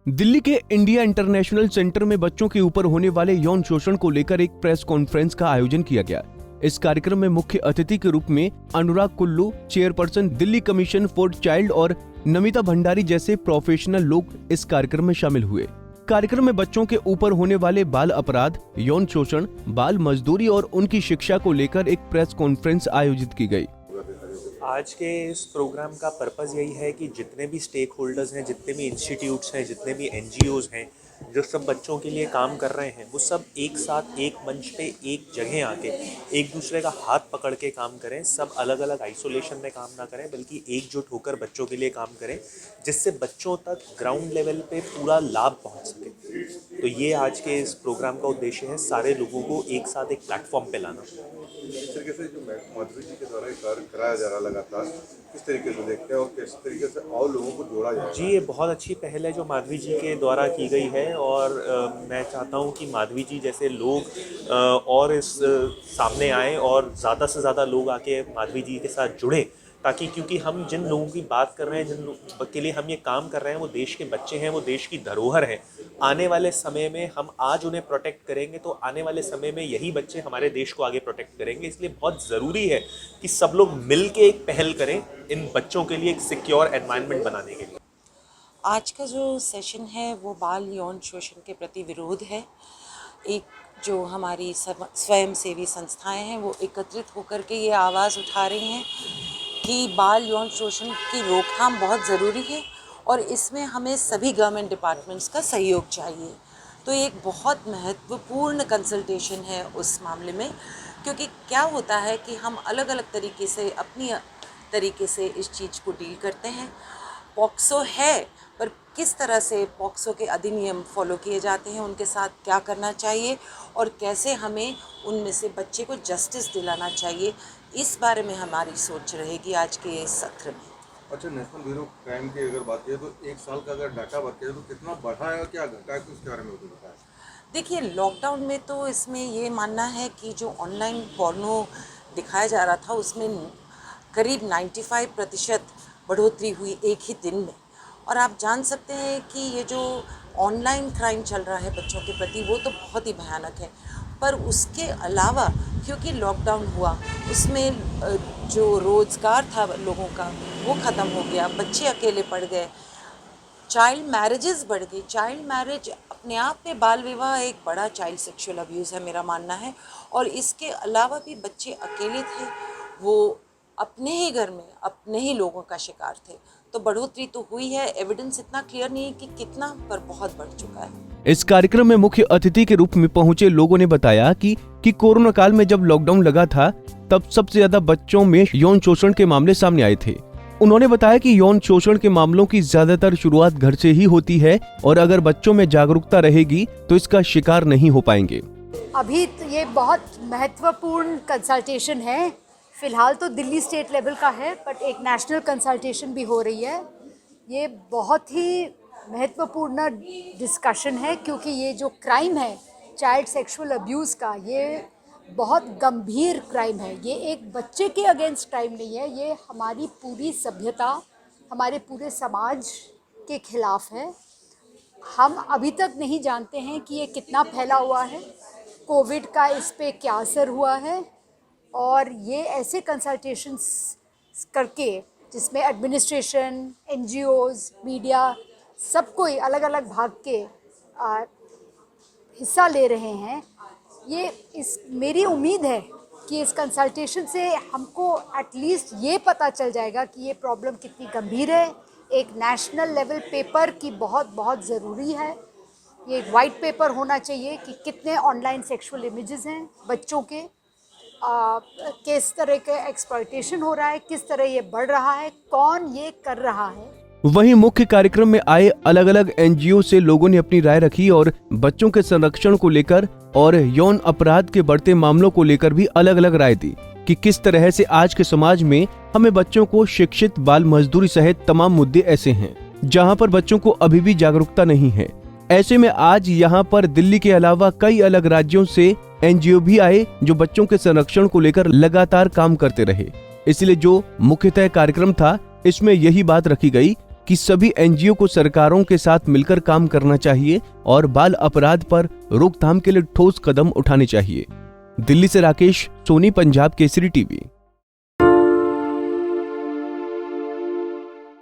दिल्ली के India international centre में बच्चों के ऊपर होने वाले यौन शोषण को लेकर एक प्रेस कॉन्फ्रेंस का आयोजन किया गया। इस कार्यक्रम में मुख्य अतिथि के रूप में Anurag Kullu, chairperson Delhi commission for child और नमिता भंडारी जैसे प्रोफेशनल लोग इस कार्यक्रम में शामिल हुए। कार्यक्रम में बच्चों के ऊपर होने वाले बाल अपराध, यौन शोषण, बाल मजदूरी और उनकी शिक्षा को लेकर एक प्रेस कॉन्फ्रेंस आयोजित की गई। आज के इस प्रोग्राम का पर्पज़ यही है कि जितने भी स्टेक होल्डर्स हैं, जितने भी इंस्टीट्यूट्स हैं, जितने भी NGOs हैं जो सब बच्चों के लिए काम कर रहे हैं, वो सब एक साथ एक मंच पे एक जगह आके एक दूसरे का हाथ पकड़ के काम करें। सब अलग अलग आइसोलेशन में काम ना करें, बल्कि एकजुट होकर बच्चों के लिए काम करें, जिससे बच्चों तक ग्राउंड लेवल पे पूरा लाभ पहुंच सके। तो ये आज के इस प्रोग्राम का उद्देश्य है, सारे लोगों को एक साथ एक प्लेटफॉर्म पे लाना। इस तरीके से जो माधवी जी के द्वारा कार्य कराया जा रहा लगातार, किस तरीके से देखते हैं और किस तरीके से और लोगों को जोड़ा जाए? जी, ये बहुत अच्छी पहल है जो माधवी जी के द्वारा की गई है, और मैं चाहता हूँ कि माधवी जी जैसे लोग और इस सामने आए और ज़्यादा से ज़्यादा लोग आके माधवी जी के साथ जुड़े, ताकि क्योंकि हम जिन लोगों की बात कर रहे हैं, जिन लोगों के लिए हम ये काम कर रहे हैं, वो देश के बच्चे हैं, वो देश की धरोहर है। आने वाले समय में हम आज उन्हें प्रोटेक्ट करेंगे तो आने वाले समय में यही बच्चे हमारे देश को आगे प्रोटेक्ट करेंगे। इसलिए बहुत ज़रूरी है कि सब लोग मिल के एक पहल करें इन बच्चों के लिए एक सिक्योर एनवायरनमेंट बनाने के लिए। आज का जो सेशन है वो बाल यौन शोषण के प्रति विरोध है। एक जो हमारी स्वयंसेवी संस्थाएं हैं वो एकत्रित होकर के ये आवाज़ उठा रही हैं कि बाल यौन शोषण की रोकथाम बहुत ज़रूरी है और इसमें हमें सभी गवर्नमेंट डिपार्टमेंट्स का सहयोग चाहिए। तो एक बहुत महत्वपूर्ण कंसल्टेशन है उस मामले में, क्योंकि क्या होता है कि हम अलग अलग तरीके से अपनी तरीके से इस चीज़ को डील करते हैं। पॉक्सो है, पर किस तरह से पॉक्सो के अधिनियम फॉलो किए जाते हैं, उनके साथ क्या करना चाहिए और कैसे हमें उनमें से बच्चे को जस्टिस दिलाना चाहिए, इस बारे में हमारी सोच रहेगी आज के इस सत्र में। अच्छा, नेशनल ब्यूरो क्राइम की अगर बात करें तो एक साल का अगर डाटा बात करें तो कितना बढ़ा है और क्या घटा है, उसके बारे में बताएं। देखिए, लॉकडाउन में तो इसमें ये मानना है कि जो ऑनलाइन पोर्नो दिखाया जा रहा था उसमें करीब 95% बढ़ोतरी हुई एक ही दिन में। और आप जान सकते हैं कि ये जो ऑनलाइन क्राइम चल रहा है बच्चों के प्रति वो तो बहुत ही भयानक है। पर उसके अलावा क्योंकि लॉकडाउन हुआ उसमें जो रोज़गार था लोगों का वो ख़त्म हो गया, बच्चे अकेले पड़ गए, चाइल्ड मैरिजेस बढ़ गई। चाइल्ड मैरिज अपने आप में बाल विवाह एक बड़ा चाइल्ड सेक्सुअल अब्यूज़ है, मेरा मानना है। और इसके अलावा भी बच्चे अकेले थे, वो अपने ही घर में अपने ही लोगों का शिकार थे। तो बढ़ोतरी तो हुई है, एविडेंस इतना क्लियर नहीं है कि कितना, पर बहुत बढ़ चुका है। इस कार्यक्रम में मुख्य अतिथि के रूप में पहुंचे लोगों ने बताया कि कोरोना काल में जब लॉकडाउन लगा था तब सबसे ज्यादा बच्चों में यौन शोषण के मामले सामने आए थे। उन्होंने बताया कि यौन शोषण के मामलों की ज्यादातर शुरुआत घर से ही होती है और अगर बच्चों में जागरूकता रहेगी तो इसका शिकार नहीं हो पाएंगे। अभी तो ये बहुत महत्वपूर्ण कंसल्टेशन है। फिलहाल तो दिल्ली स्टेट लेवल का है, बट एक नेशनल कंसल्टेशन भी हो रही है। ये बहुत ही महत्वपूर्ण डिस्कशन है, क्योंकि ये जो क्राइम है चाइल्ड सेक्सुअल अब्यूज़ का, ये बहुत गंभीर क्राइम है। ये एक बच्चे के अगेंस्ट क्राइम नहीं है, ये हमारी पूरी सभ्यता, हमारे पूरे समाज के खिलाफ है। हम अभी तक नहीं जानते हैं कि ये कितना फैला हुआ है, कोविड का इस पे क्या असर हुआ है। और ये ऐसे कंसल्टेशंस करके जिसमें एडमिनिस्ट्रेशन, NGOs, मीडिया, सब कोई अलग अलग भाग के हिस्सा ले रहे हैं। मेरी उम्मीद है कि इस कंसल्टेशन से हमको एटलीस्ट ये पता चल जाएगा कि ये प्रॉब्लम कितनी गंभीर है। एक नेशनल लेवल पेपर की बहुत ज़रूरी है। ये एक वाइट पेपर होना चाहिए कि कितने ऑनलाइन सेक्सुअल इमेजेस हैं बच्चों के, किस तरह का एक्सप्लॉयटेशन हो रहा है, किस तरह ये बढ़ रहा है, कौन ये कर रहा है। वहीं मुख्य कार्यक्रम में आए अलग अलग NGO से लोगों ने अपनी राय रखी और बच्चों के संरक्षण को लेकर और यौन अपराध के बढ़ते मामलों को लेकर भी अलग अलग राय दी कि किस तरह से आज के समाज में हमें बच्चों को शिक्षित, बाल मजदूरी सहित तमाम मुद्दे ऐसे हैं जहां पर बच्चों को अभी भी जागरूकता नहीं है। ऐसे में आज यहाँ पर दिल्ली के अलावा कई अलग राज्यों से NGO भी आए जो बच्चों के संरक्षण को लेकर लगातार काम करते रहे। इसलिए जो मुख्यतः कार्यक्रम था इसमें यही बात रखी गई कि सभी एनजीओ को सरकारों के साथ मिलकर काम करना चाहिए और बाल अपराध पर रोकथाम के लिए ठोस कदम उठाने चाहिए। दिल्ली से राकेश सोनी, पंजाब केसरी टीवी।